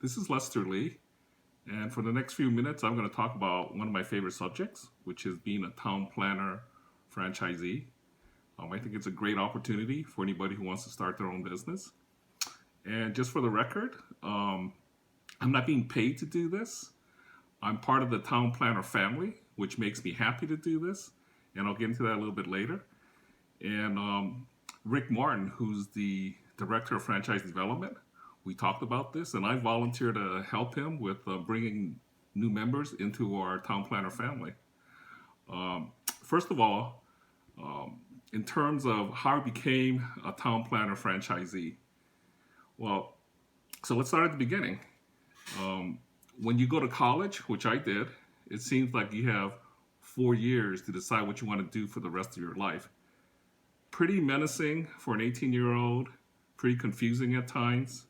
This is Lester Lee, and for the next few minutes, I'm going to talk about one of my favorite subjects, which is being a town planner franchisee. I think it's a great opportunity for anybody who wants to start their own business. And just for the record, I'm not being paid to do this. I'm part of the town planner family, which makes me happy to do this, and I'll get into that a little bit later. And Rick Martin, who's the director of franchise development, we talked about this, and I volunteered to help him with bringing new members into our town planner family. First of all, in terms of how I became a town planner franchisee, well, so let's start at the beginning. When you go to college, which I did, it seems like you have 4 years to decide what you want to do for the rest of your life. Pretty menacing for an 18-year-old, pretty confusing at times.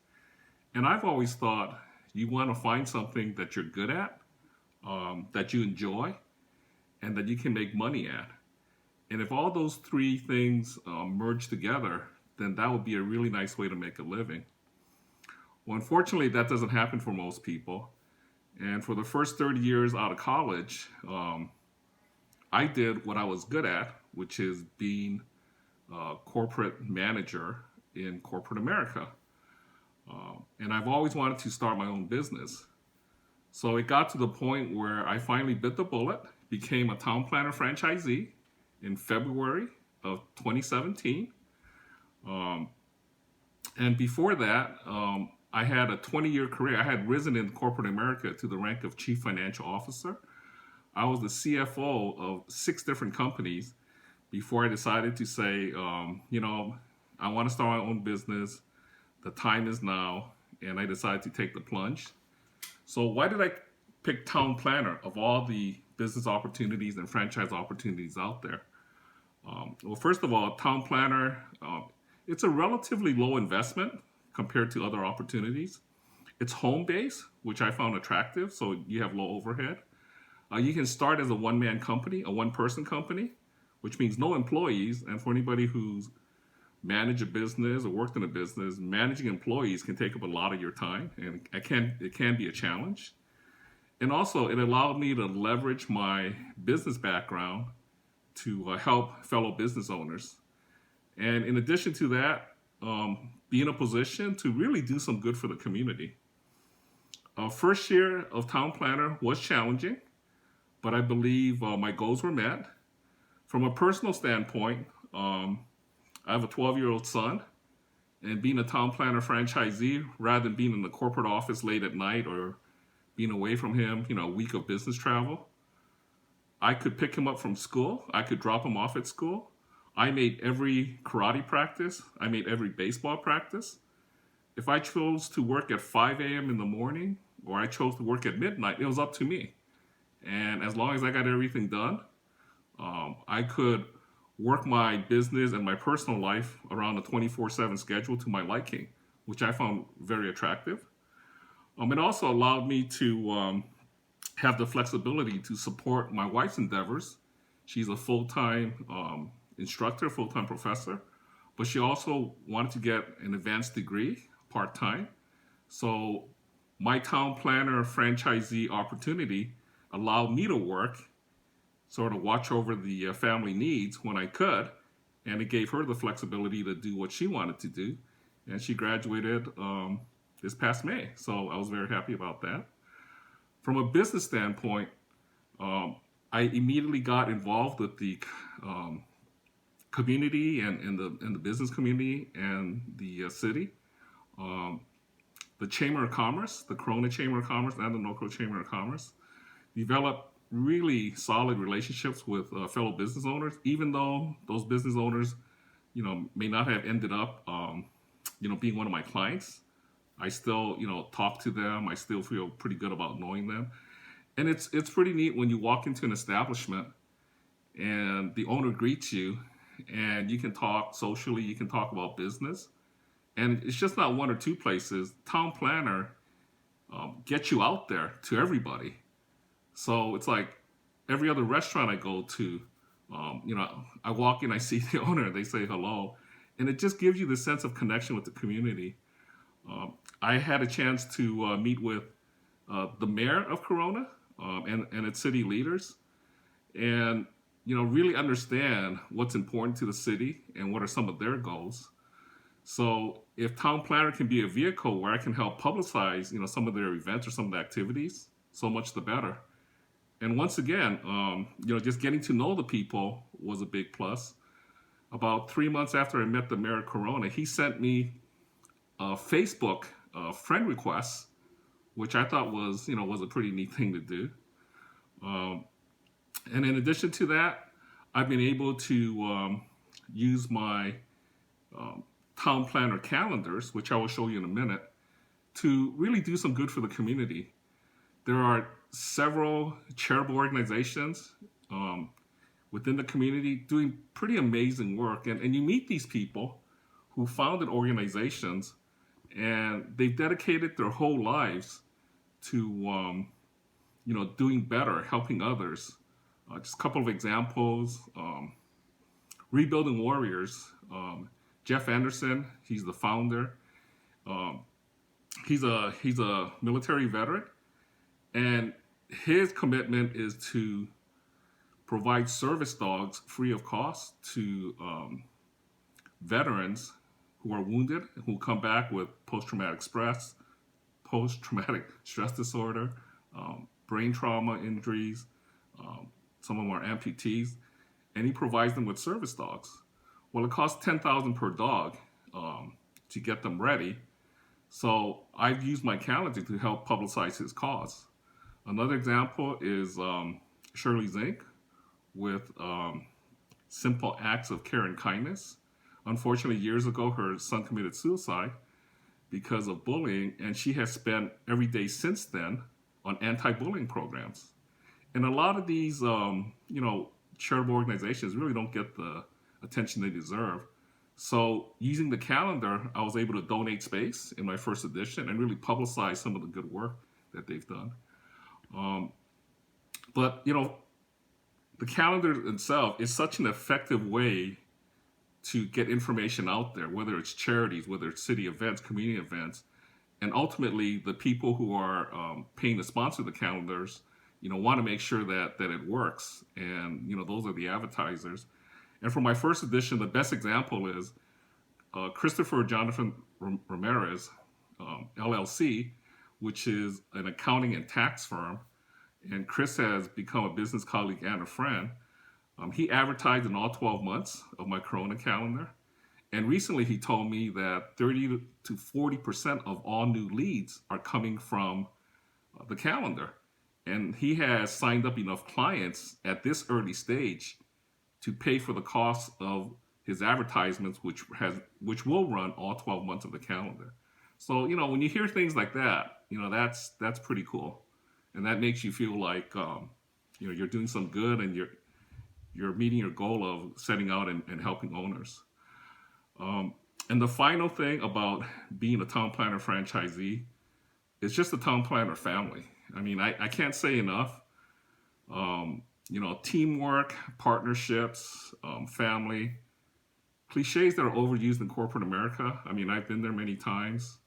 And I've always thought you want to find something that you're good at, that you enjoy, and that you can make money at. And if all those three things merge together, then that would be a really nice way to make a living. Well, unfortunately, that doesn't happen for most people. And for the first 30 years out of college, I did what I was good at, which is being a corporate manager in corporate America. And I've always wanted to start my own business. So it got to the point where I finally bit the bullet, became a town planner franchisee in February of 2017. And before that, I had a 20-year career. I had risen in corporate America to the rank of chief financial officer. I was the CFO of 6 different companies before I decided to say, I want to start my own business. The time is now, and I decided to take the plunge. So why did I pick town planner of all the business opportunities and franchise opportunities out there? Well, first of all, town planner, it's a relatively low investment compared to other opportunities. It's home-based, which I found attractive, so you have low overhead. You can start as a one-man company, a one-person company, which means no employees. And for anybody who's managed a business or worked in a business, managing employees can take up a lot of your time, and it can be a challenge. And also, it allowed me to leverage my business background to help fellow business owners. And in addition to that, be in a position to really do some good for the community. First year of town planner was challenging, but I believe my goals were met. From a personal standpoint, I have a 12-year-old son, and being a town planner franchisee, rather than being in the corporate office late at night or being away from him, a week of business travel, I could pick him up from school. I could drop him off at school. I made every karate practice. I made every baseball practice. If I chose to work at 5 a.m. in the morning or I chose to work at midnight, it was up to me. And as long as I got everything done, I could work my business and my personal life around a 24/7 schedule to my liking, which I found very attractive. It also allowed me to have the flexibility to support my wife's endeavors. She's a full-time instructor, full-time professor, but she also wanted to get an advanced degree part-time. So my town planner franchisee opportunity allowed me to work, sort of watch over the family needs when I could, and it gave her the flexibility to do what she wanted to do. And she graduated this past May, so I was very happy about that. From a business standpoint, I immediately got involved with the community and in the business community and the city. The Chamber of Commerce, the Corona Chamber of Commerce and the NorCo Chamber of Commerce, developed really solid relationships with fellow business owners, even though those business owners, may not have ended up, being one of my clients. I still, talk to them. I still feel pretty good about knowing them. And it's pretty neat when you walk into an establishment and the owner greets you and you can talk socially, you can talk about business. And it's just not one or two places. Town planner gets you out there to everybody. So it's like every other restaurant I go to, I walk in, I see the owner, they say hello. And it just gives you the sense of connection with the community. I had a chance to meet with the mayor of Corona and its city leaders, and really understand what's important to the city and what are some of their goals. So if town planner can be a vehicle where I can help publicize, some of their events or some of the activities, so much the better. And once again, just getting to know the people was a big plus. About 3 months after I met the mayor of Corona, he sent me a Facebook friend request, which I thought was a pretty neat thing to do. Um, and in addition to that, I've been able to use my um, town planner calendars, which I will show you in a minute, to really do some good for the community. There are several charitable organizations um, within the community doing pretty amazing work. And you meet these people who founded organizations and they've dedicated their whole lives to, doing better, helping others. Just a couple of examples. Rebuilding Warriors. Jeff Anderson, he's the founder. Um, he's a military veteran, and his commitment is to provide service dogs free of cost to veterans who are wounded, who come back with post-traumatic stress disorder, brain trauma injuries. Um, some of them are amputees, and he provides them with service dogs. Well, it costs 10,000 per dog to get them ready. So I've used my calendar to help publicize his cause. Another example is Shirley Zink with Simple Acts of Care and Kindness. Unfortunately, years ago, her son committed suicide because of bullying, and she has spent every day since then on anti-bullying programs. And a lot of these, charitable organizations really don't get the attention they deserve. So using the calendar, I was able to donate space in my first edition and really publicize some of the good work that they've done. Um, but the calendar itself is such an effective way to get information out there, whether it's charities, whether it's city events, community events, and ultimately the people who are paying to sponsor the calendars, want to make sure that it works, and those are the advertisers. And for my first edition, the best example is Christopher Jonathan Ramirez, LLC, which is an accounting and tax firm. And Chris has become a business colleague and a friend. He advertised in all 12 months of my Corona calendar. And recently he told me that 30 to 40% of all new leads are coming from the calendar. And he has signed up enough clients at this early stage to pay for the cost of his advertisements, which will run all 12 months of the calendar. So when you hear things like that, that's pretty cool, and that makes you feel like you're doing some good, and you're meeting your goal of setting out and helping owners. And the final thing about being a town planner franchisee is just the town planner family. I mean, I can't say enough. Teamwork, partnerships, family, cliches that are overused in corporate America. I mean, I've been there many times.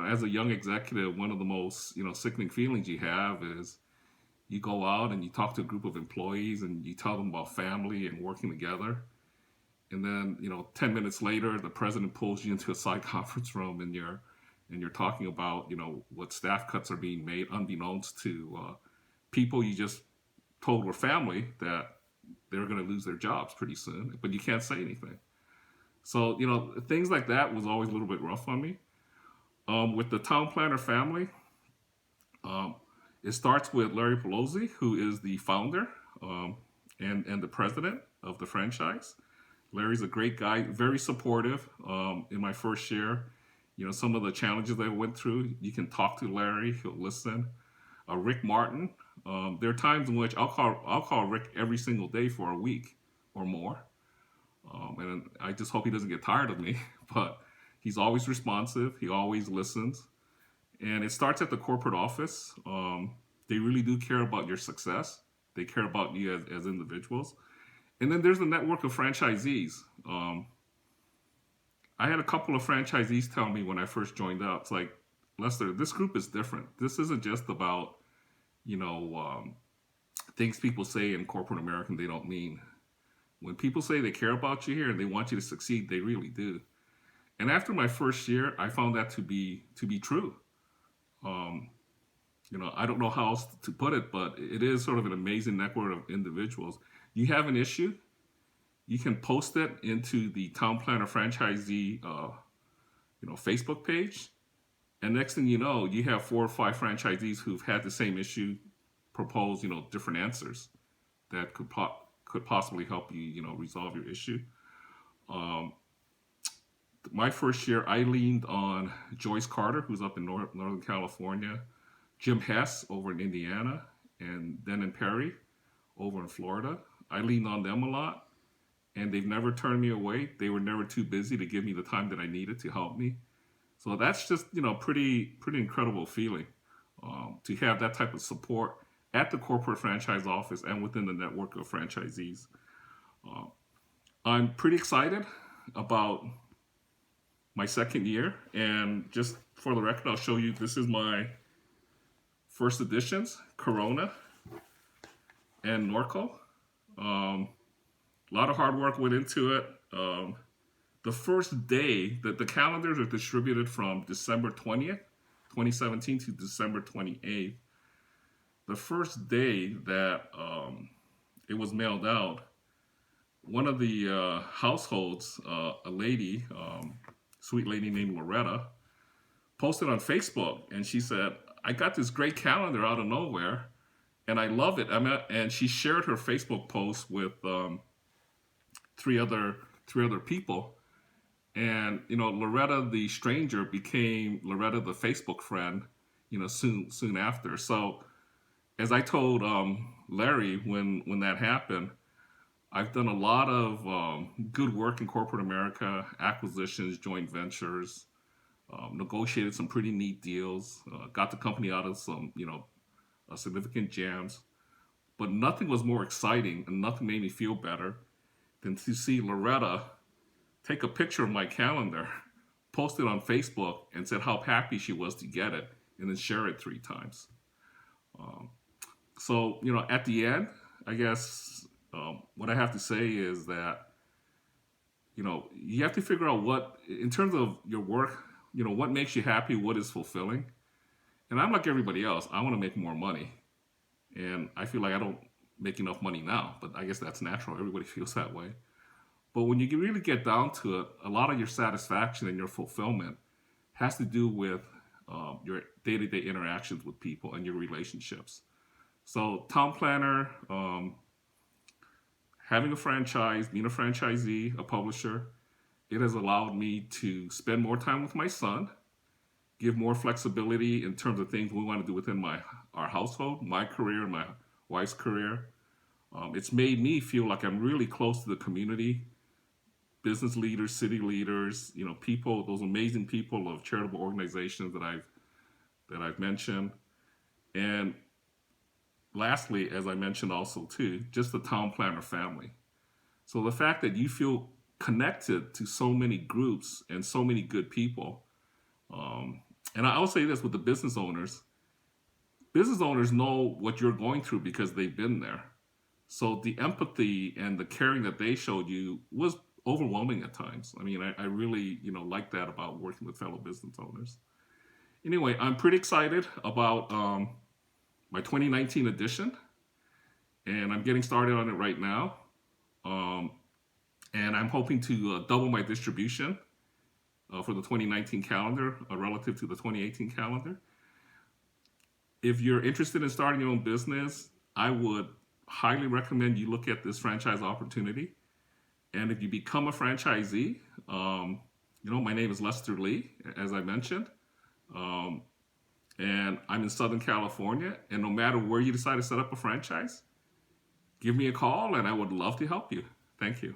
As a young executive, one of the most, sickening feelings you have is you go out and you talk to a group of employees and you tell them about family and working together. And then, 10 minutes later, the president pulls you into a side conference room and you're talking about, what staff cuts are being made unbeknownst to people you just told were family, that they're going to lose their jobs pretty soon, but you can't say anything. So, things like that was always a little bit rough on me. With the town planner family, it starts with Larry Pelosi, who is the founder and the president of the franchise. Larry's a great guy, very supportive. In my first year, some of the challenges I went through, you can talk to Larry, he'll listen. Rick Martin, there are times in which I'll call Rick every single day for a week or more. And I just hope he doesn't get tired of me, but he's always responsive. He always listens. And it starts at the corporate office. They really do care about your success. They care about you as individuals. And then there's the network of franchisees. I had a couple of franchisees tell me when I first joined up, it's like, Lester, this group is different. This isn't just about, you know, things people say in corporate America they don't mean. When people say they care about you here and they want you to succeed, they really do. And after my first year, I found that to be true. Um, I don't know how else to put it, but it is sort of an amazing network of individuals. You have an issue, you can post it into the Town Planner franchisee, Facebook page, and next thing you know, you have 4 or 5 franchisees who've had the same issue, propose, different answers that could possibly help you, resolve your issue. Um, my first year, I leaned on Joyce Carter, who's up in Northern California, Jim Hess over in Indiana, and Denon Perry over in Florida. I leaned on them a lot, and they've never turned me away. They were never too busy to give me the time that I needed to help me. So that's just pretty incredible feeling to have that type of support at the corporate franchise office and within the network of franchisees. Uh, I'm pretty excited about my second year, and just for the record, I'll show you. This is my first editions, Corona and Norco. A lot of hard work went into it. The first day that the calendars are distributed from December 20th, 2017 to December 28th, the first day that it was mailed out, one of the households, a lady, sweet lady named Loretta, posted on Facebook, and she said, I got this great calendar out of nowhere, and I love it. And she shared her Facebook post with three other people. And Loretta the stranger became Loretta the Facebook friend, soon after. So as I told Larry when that happened, I've done a lot of good work in corporate America, acquisitions, joint ventures, negotiated some pretty neat deals, got the company out of some significant jams. But nothing was more exciting and nothing made me feel better than to see Loretta take a picture of my calendar, post it on Facebook, and said how happy she was to get it, and then share it 3 times. So, at the end, I guess what I have to say is that, you have to figure out what, in terms of your work, what makes you happy, what is fulfilling. And I'm like everybody else. I want to make more money. And I feel like I don't make enough money now, but I guess that's natural. Everybody feels that way. But when you really get down to it, a lot of your satisfaction and your fulfillment has to do with your day-to-day interactions with people and your relationships. So Town Planner, having a franchise, being a franchisee, a publisher, it has allowed me to spend more time with my son, give more flexibility in terms of things we want to do within our household, my career, my wife's career. It's made me feel like I'm really close to the community, business leaders, city leaders, people, those amazing people of charitable organizations that I've mentioned. And lastly, as I mentioned also too, just the Town Planner family. So the fact that you feel connected to so many groups and so many good people. And I'll say this with the business owners know what you're going through because they've been there. So the empathy and the caring that they showed you was overwhelming at times. I mean, I really, like that about working with fellow business owners. Anyway, I'm pretty excited about my 2019 edition, and I'm getting started on it right now. And I'm hoping to double my distribution for the 2019 calendar relative to the 2018 calendar. If you're interested in starting your own business, I would highly recommend you look at this franchise opportunity. And if you become a franchisee, my name is Lester Lee, as I mentioned. And I'm in Southern California. And no matter where you decide to set up a franchise, give me a call and I would love to help you. Thank you.